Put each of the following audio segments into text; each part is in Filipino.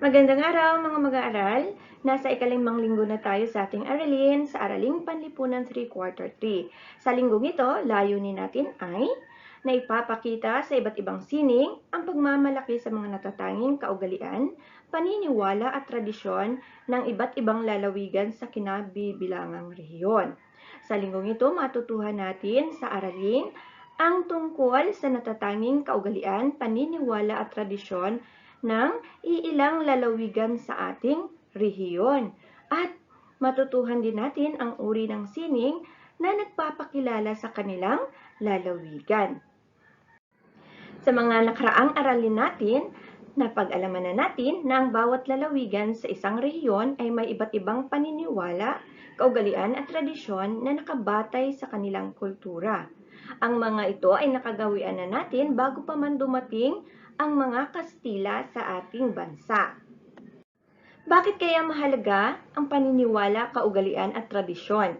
Magandang araw mga mag-aaral. Nasa ikalimang linggo na tayo sa ating aralin sa Araling Panlipunan 3 Quarter 3. Sa linggong ito, layunin natin ay naipapakita sa iba't ibang sining ang pagmamalaki sa mga natatanging kaugalian, paniniwala at tradisyon ng iba't ibang lalawigan sa kinabibilangang rehiyon. Sa linggong ito, matutuhan natin sa aralin ang tungkol sa natatanging kaugalian, paniniwala at tradisyon ng iilang lalawigan sa ating rehiyon. At matutuhan din natin ang uri ng sining na nagpapakilala sa kanilang lalawigan. Sa mga nakaraang aralin natin, napag-alaman na natin na ang bawat lalawigan sa isang rehiyon ay may iba't ibang paniniwala, kaugalian at tradisyon na nakabatay sa kanilang kultura. Ang mga ito ay nakagawian na natin bago pa man dumating ang mga Kastila sa ating bansa. Bakit kaya mahalaga ang paniniwala, kaugalian at tradisyon?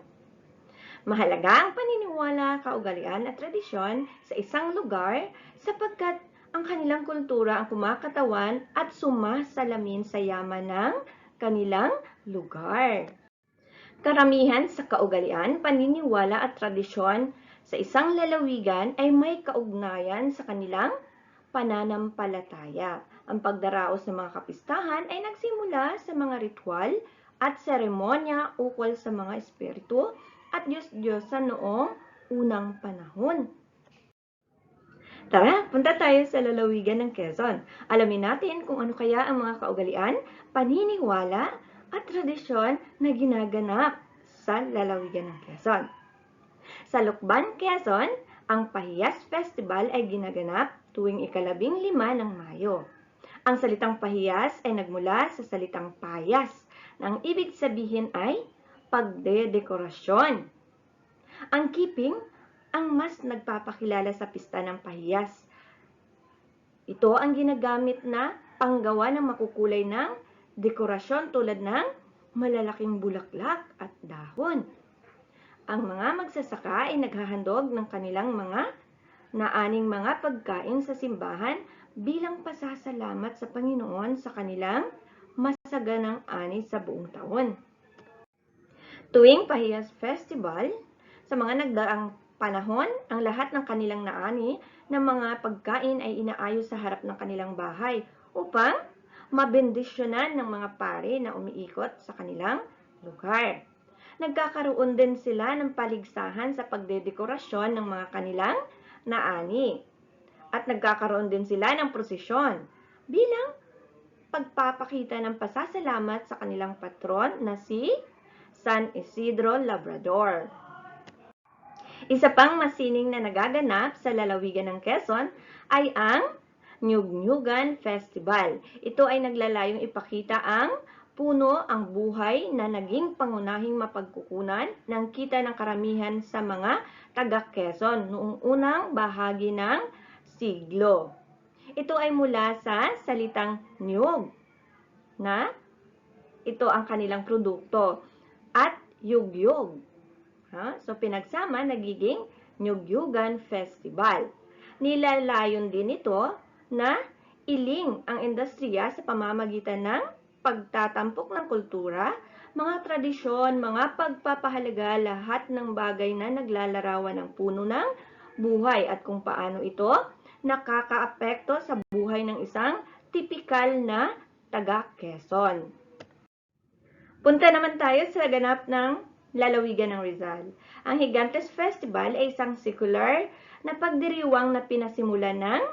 Mahalaga ang paniniwala, kaugalian at tradisyon sa isang lugar sapagkat ang kanilang kultura ang kumakatawan at sumasalamin sa yaman ng kanilang lugar. Karamihan sa kaugalian, paniniwala at tradisyon sa isang lalawigan ay may kaugnayan sa kanilang pananampalataya. Ang pagdaraos ng mga kapistahan ay nagsimula sa mga ritual at seremonya ukol sa mga espiritu at Diyos-Diyosan noong unang panahon. Tara, punta tayo sa lalawigan ng Quezon. Alamin natin kung ano kaya ang mga kaugalian, paniniwala at tradisyon na ginaganap sa lalawigan ng Quezon. Sa Lukban, Quezon, ang Pahiyas Festival ay ginaganap tuwing ika-15 ng Mayo. Ang salitang pahiyas ay nagmula sa salitang payas, na ang ibig sabihin ay pagdedekorasyon. Ang kiping ang mas nagpapakilala sa pista ng pahiyas. Ito ang ginagamit na panggawa ng makukulay ng dekorasyon tulad ng malalaking bulaklak at dahon. Ang mga magsasaka ay naghahandog ng kanilang mga naaning mga pagkain sa simbahan bilang pasasalamat sa Panginoon sa kanilang masaganang ani sa buong taon. Tuwing Pahiyas Festival, sa mga nagdaang panahon, ang lahat ng kanilang naani ng mga pagkain ay inaayos sa harap ng kanilang bahay upang mabendisyonan ng mga pare na umiikot sa kanilang lugar. Nagkakaroon din sila ng paligsahan sa pagdedekorasyon ng mga kanilang naani. At nagkakaroon din sila ng prosesyon bilang pagpapakita ng pasasalamat sa kanilang patron na si San Isidro Labrador. Isa pang masining na nagaganap sa lalawigan ng Quezon ay ang Nyug-Nyugan Festival. Ito ay naglalayong ipakita ang puno ang buhay na naging pangunahing mapagkukunan ng kita ng karamihan sa mga taga-Quezon noong unang bahagi ng siglo. Ito ay mula sa salitang nyug, na ito ang kanilang produkto, at yugyug. So pinagsama, nagiging Nyug-Nyugan Festival. Nilalayon din ito na iling ang industriya sa pamamagitan ng pagtatampok ng kultura, mga tradisyon, mga pagpapahalaga, lahat ng bagay na naglalarawan ng puno ng buhay at kung paano ito nakakaapekto sa buhay ng isang tipikal na taga-Quezon. Punta naman tayo sa ganap ng lalawigan ng Rizal. Ang Gigantes Festival ay isang secular na pagdiriwang na pinasimulan ng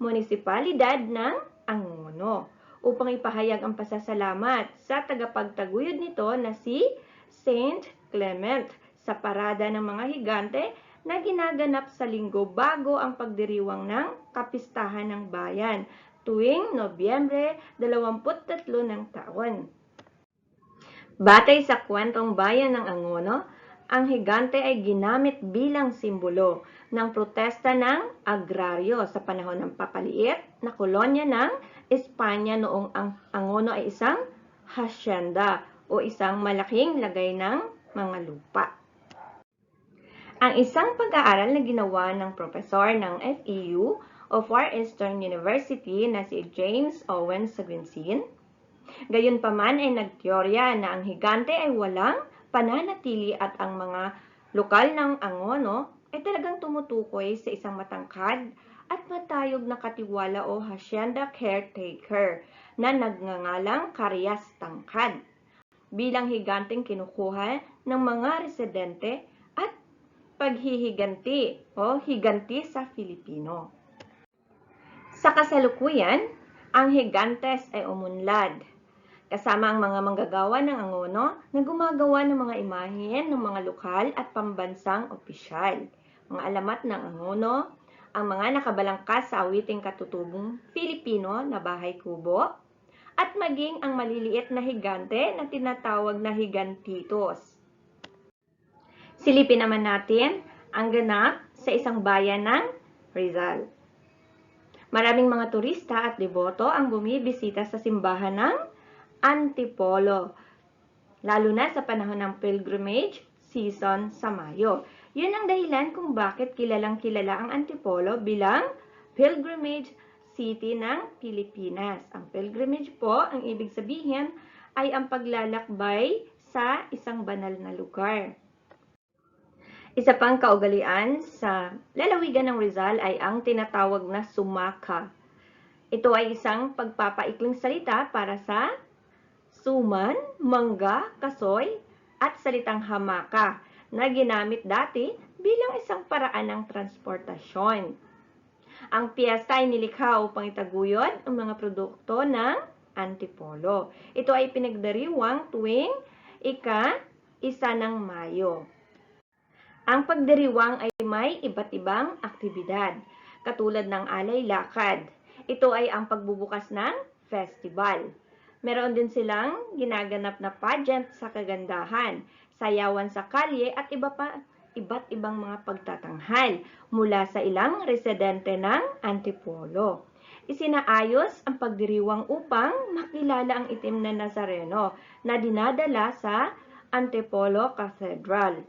munisipalidad ng Angono upang ipahayag ang pasasalamat sa tagapagtaguyod nito na si Saint Clement sa parada ng mga higante na ginaganap sa linggo bago ang pagdiriwang ng kapistahan ng bayan tuwing Nobyembre 23 ng taon. Batay sa kwentong bayan ng Angono, ang higante ay ginamit bilang simbolo ng protesta ng agraryo sa panahon ng papaliit na kolonya ng Espanya noong ang Angono ay isang hacienda o isang malaking lagay ng mga lupa. Ang isang pag-aaral na ginawa ng profesor ng FEU o Far Eastern University na si James Owen Saguinsin Gayunpaman ay nagteorya na ang higante ay walang pananatili at ang mga lokal ng Angono ay talagang tumutukoy sa isang matangkad at matayog na katiwala o hacienda caretaker na nagngangalang Karias Tangkad bilang higanteng kinukuha ng mga residente at paghihiganti o higanti sa Filipino. Sa kasalukuyan, ang higantes ay umunlad kasama ang mga manggagawa ng Angono na gumagawa ng mga imahen ng mga lokal at pambansang opisyal, mga alamat ng Angono, ang mga nakabalangkas sa awiting katutubong Filipino na bahay kubo, at maging ang maliliit na higante na tinatawag na higantitos. Silipin naman natin ang ganap sa isang bayan ng Rizal. Maraming mga turista at deboto ang bumibisita sa simbahan ng Antipolo, lalo na sa panahon ng pilgrimage season sa Mayo. Yun ang dahilan kung bakit kilalang-kilala ang Antipolo bilang pilgrimage city ng Pilipinas. Ang pilgrimage po, ang ibig sabihin ay ang paglalakbay sa isang banal na lugar. Isa pang kaugalian sa lalawigan ng Rizal ay ang tinatawag na sumaka. Ito ay isang pagpapaikling salita para sa suman, mangga, kasoy, at salitang hamaka na ginamit dati bilang isang paraan ng transportasyon. Ang piyesta ay nilikha upang itaguyod ang mga produkto ng Antipolo. Ito ay pinagdiriwang tuwing ika-1 ng Mayo. Ang pagdiriwang ay may iba't ibang aktibidad, katulad ng alay lakad. Ito ay ang pagbubukas ng festival. Meron din silang ginaganap na pageant sa kagandahan, sayawan sa kalye at iba't ibang mga pagtatanghal mula sa ilang residente ng Antipolo. Isinaayos ang pagdiriwang upang makilala ang itim na Nazareno na dinadala sa Antipolo Cathedral.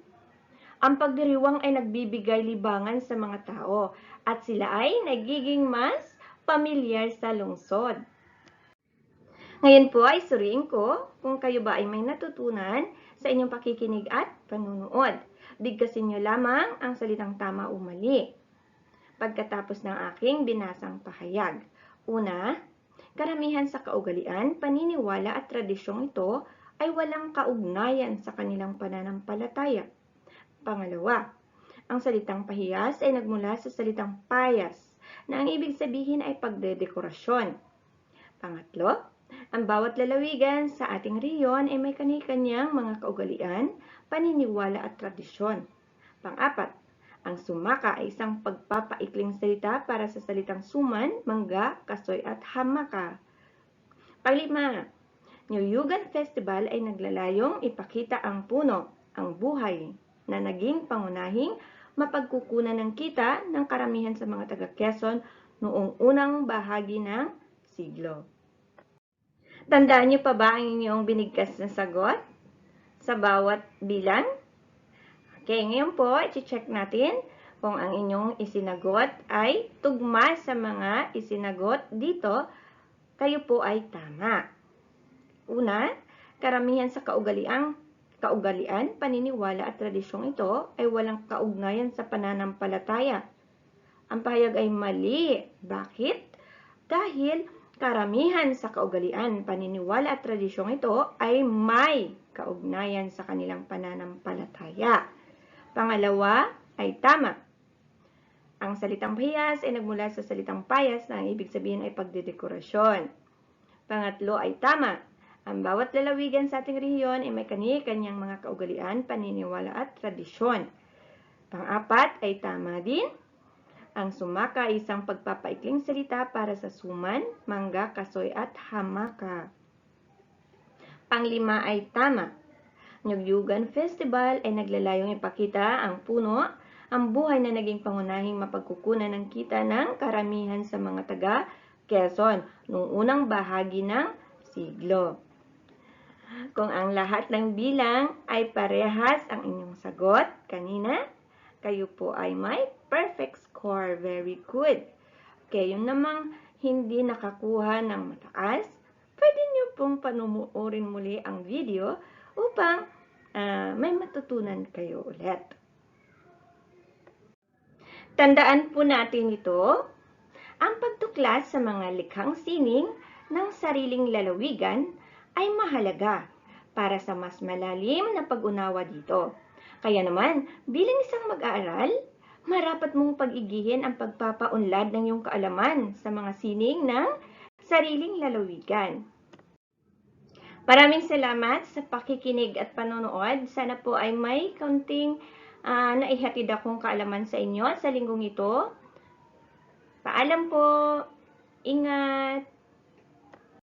Ang pagdiriwang ay nagbibigay libangan sa mga tao at sila ay nagiging mas pamilyar sa lungsod. Ngayon po ay suriin ko kung kayo ba ay may natutunan sa inyong pakikinig at panunood. Bigkasin nyo lamang ang salitang tama o mali pagkatapos ng aking binasang pahayag. Una, karamihan sa kaugalian, paniniwala at tradisyong ito ay walang kaugnayan sa kanilang pananampalataya. Pangalawa, ang salitang pahiyas ay nagmula sa salitang payas na ang ibig sabihin ay pagdedekorasyon. Pangatlo, ang bawat lalawigan sa ating rehiyon ay may kani-kanyang mga kaugalian, paniniwala at tradisyon. Pang-apat, ang sumaka ay isang pagpapaikling salita para sa salitang suman, mangga, kasoy at hamaka. Panglima, Niyuyugan Festival ay naglalayong ipakita ang puno, ang buhay, na naging pangunahing mapagkukunan ng kita ng karamihan sa mga taga-Quezon noong unang bahagi ng siglo. Tandaan niyo pa ba ang inyong binigkas na sagot sa bawat bilang? Okay, ngayon po, i-check natin kung ang inyong isinagot ay tugma sa mga isinagot dito, kayo po ay tama. Una, karamihan sa kaugalian, paniniwala at tradisyong ito ay walang kaugnayan sa pananampalataya. Ang pahayag ay mali. Bakit? Dahil karamihan sa kaugalian, paniniwala at tradisyong ito ay may kaugnayan sa kanilang pananampalataya. Pangalawa ay tama. Ang salitang pahiyas ay nagmula sa salitang payas na ang ibig sabihin ay pagdedekorasyon. Pangatlo ay tama. Ang bawat lalawigan sa ating rehiyon ay may kani-kanyang mga kaugalian, paniniwala at tradisyon. Pang-apat ay tama din. Ang sumaka ay isang pagpapaikling salita para sa suman, mangga, kasoy at hamaka. Panglima ay tama. Niyuyugan Festival ay naglalayong ipakita ang puno, ang buhay na naging pangunahing mapagkukunan ng kita ng karamihan sa mga taga Quezon noong unang bahagi ng siglo. Kung ang lahat ng bilang ay parehas ang inyong sagot kanina, kayo po ay may perfect score. Very good. Okay, yung namang hindi nakakuha ng mataas, pwede nyo pong mong panunuorin muli ang video upang may matutunan kayo ulit. Tandaan po natin ito, ang pagtuklas sa mga likhang sining ng sariling lalawigan ay mahalaga para sa mas malalim na pag-unawa dito. Kaya naman, bilang isang mag-aaral, marapat mong pag-igihin ang pagpapaunlad ng iyong kaalaman sa mga sining ng sariling lalawigan. Maraming salamat sa pakikinig at panonood. Sana po ay may kaunting naihatid akong kaalaman sa inyo sa linggong ito. Paalam po. Ingat.